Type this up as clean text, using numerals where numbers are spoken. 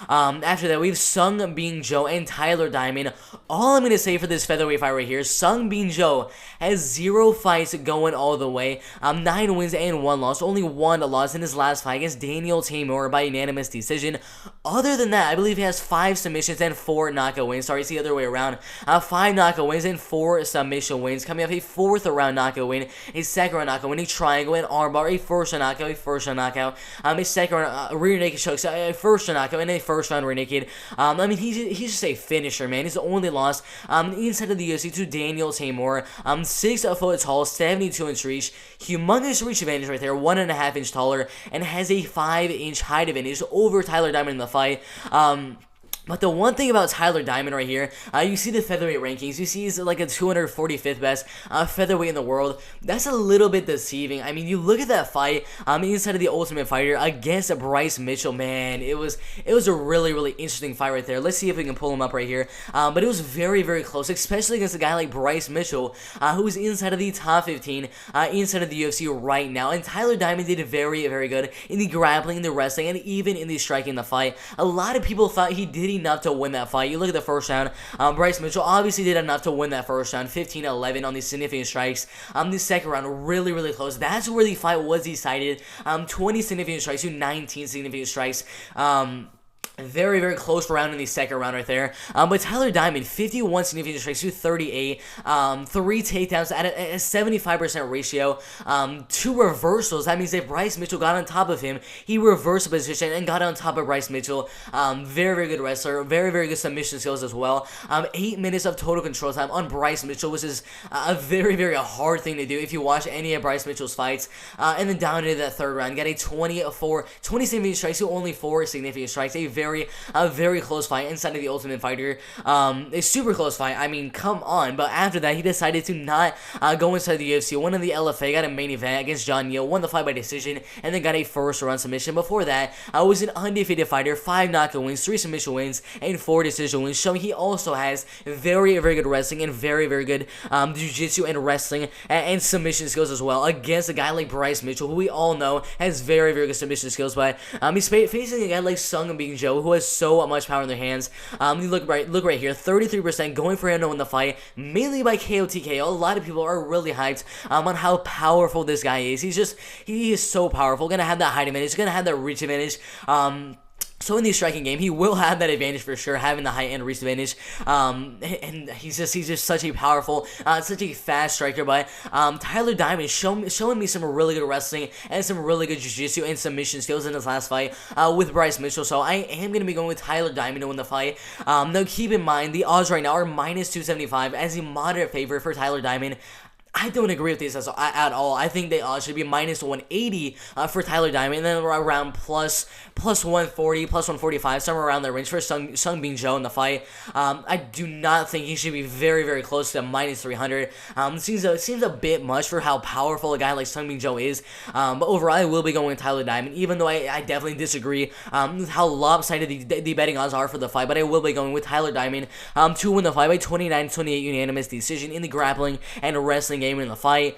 After that, we have Sung Bin Jo and Tyler Diamond. All I'm going to say for this featherweight fight right here, Sung Bin Jo has 0 fights going all the way. 9 wins and 1 loss. Only 1 loss in his last fight against Daniel Timur by unanimous decision. Other than that, I believe he has 5 submissions and 4 knockout wins. Sorry, it's the other way around. 5 knockout wins and 4 submission wins. Coming off a 4th round knockout win, a 2nd round knockout win, a triangle, an armbar, a 1st round knockout, a 1st round knockout, a 2nd round rear naked choke, a 1st round knockout, and a 1st round rear naked. I mean, he's just a finisher, man. He's the only loss inside of the UFC to Daniel Timur. 6 foot tall, 72-inch reach, humongous reach advantage right there, 1.5 inch taller, and has a 5-inch height advantage over Tyler Diamond in the fight. But the one thing about Tyler Diamond right here, you see the featherweight rankings. You see he's like a 245th best featherweight in the world. That's a little bit deceiving. I mean, you look at that fight inside of the Ultimate Fighter against Bryce Mitchell. Man, it was a really, really interesting fight right there. Let's see if we can pull him up right here. But it was very, very close, especially against a guy like Bryce Mitchell, who is inside of the top 15 inside of the UFC right now. And Tyler Diamond did very, very good in the grappling, in the wrestling, and even in the striking the fight. A lot of people thought he did enough to win that fight. You look at the first round, Bryce Mitchell obviously did enough to win that first round, 15-11 on the significant strikes. The second round, really, really close. That's where the fight was decided. 20 significant strikes to 19 significant strikes. Very, very close round in the second round right there. But Tyler Diamond, 51 significant strikes to 38. 3 takedowns at a 75% ratio. 2 reversals. That means if Bryce Mitchell got on top of him, he reversed the position and got on top of Bryce Mitchell. Very, very good wrestler. Very, very good submission skills as well. 8 minutes of total control time on Bryce Mitchell, which is a very, very hard thing to do if you watch any of Bryce Mitchell's fights. And then down into that third round, got a 20 significant strikes to only 4 significant strikes. A very close fight inside of the Ultimate Fighter. A super close fight. I mean, come on. But after that, he decided to not go inside the UFC. Won in the LFA, got a main event against John Neal, won the fight by decision, and then got a first round submission. Before that, was an undefeated fighter, 5 knockout wins, 3 submission wins, and 4 decision wins, showing he also has very, very good wrestling and very, very good jiu-jitsu and wrestling and submission skills as well against a guy like Bryce Mitchell, who we all know has very, very good submission skills. But he's facing a guy like Sung Bin Jo, who has so much power in their hands. You look right here, 33% going for him to win the fight, mainly by KO TKO. A lot of people are really hyped on how powerful this guy is. He is so powerful. Gonna have that height advantage, gonna have that reach advantage. So in the striking game, he will have that advantage for sure, having the height and reach advantage. And he's just such a powerful, such a fast striker. But Tyler Diamond showing me some really good wrestling and some really good jiu-jitsu and submission skills in his last fight with Bryce Mitchell. So I am going to be going with Tyler Diamond to win the fight. Now keep in mind, the odds right now are -275 as a moderate favorite for Tyler Diamond. I don't agree with this at all. I think they should be -180 for Tyler Diamond, and then around plus 140, plus 145, somewhere around that range for Sung Bin Jo in the fight. I do not think he should be very, very close to -300. Seems a bit much for how powerful a guy like Sung Bin Jo is. But overall, I will be going with Tyler Diamond, even though I definitely disagree with how lopsided the betting odds are for the fight. But I will be going with Tyler Diamond to win the fight by 29-28 unanimous decision in the grappling and wrestling game in the fight.